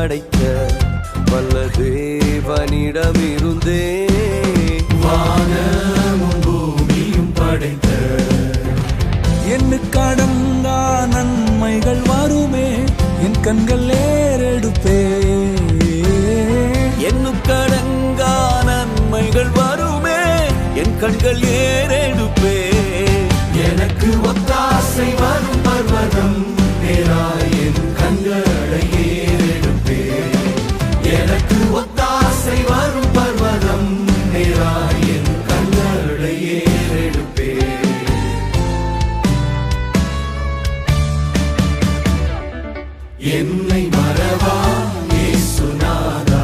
படைத்த வல்ல தேவனிடமிருந்தே வானமும் பூமியும் படைத்த எண்ணுக்கடங்கா நன்மைகள் வருமே என் கண்கள் ஏறெடுப்பே. எண்ணுக்கடங்கா நன்மைகள் வருமே என் கண்கள் ஏறெடுப்பே. எனக்கு ஒத்தாசை வரும் பர்வதம் நேராய் என் கண்களை ஏறெடுப்பே. எனக்கு ஒத்தாசை வரும் பர்வதம் நேராய் என் கண்களை ஏறெடுப்பே. என்னை மறவா இயேசுநாதா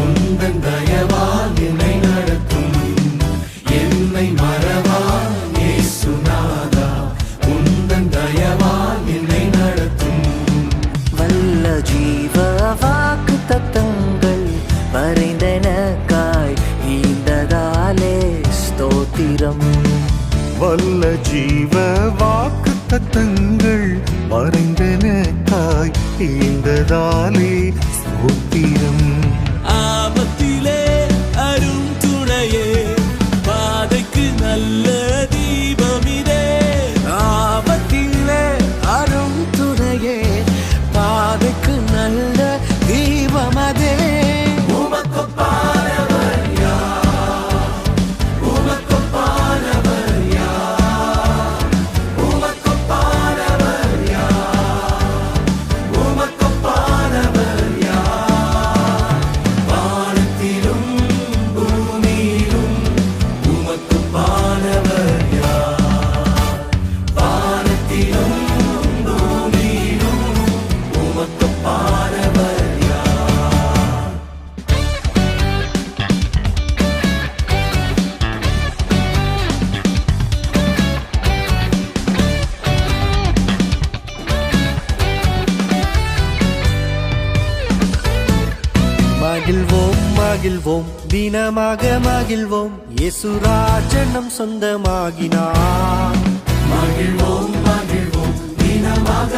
உந்தன் தயவால் என்னை நடத்தும். என்னை மறவா இயேசுநாதா உந்தன் தயவால் என்னை நடத்தும். வல்ல ஜீவ வாக்கு தத்தங்கள் வரைந்தனக்காய் ஈந்ததாலே ஸ்தோத்திரம். வல்ல ஜீவ வாக்கு தத்தங்கள் மறைந்தனக்காய் ஈந்ததாலே ஸ்தோத்திரம். ஆபத்திலே அரும் துணையே பாதைக்கு நல்ல தீபமிதே. ஆபத்திலே அரும் துணையே பாதைக்கு நல்ல தீபமதே. உமக்கொப்பானவர் யார்? உமக்கொப்பானவர் யார்? உமக்கொப்பானவர் யார்? உமக்கொப்பானவர் யார்? வானத்திலும் பூமியிலும் உமக்கொப்பானவர் யார்? வானத்திலும் பூமியிலும் உமக்கொப்பானவர் யார்? மகிழ்வோம் மகிழ்வோம் தினமாக மகிழ்வோம் இயேசுராஜன் நம் சொந்தமாகினார். மகிழ்வோம் மகிழ்வோம் தினமாக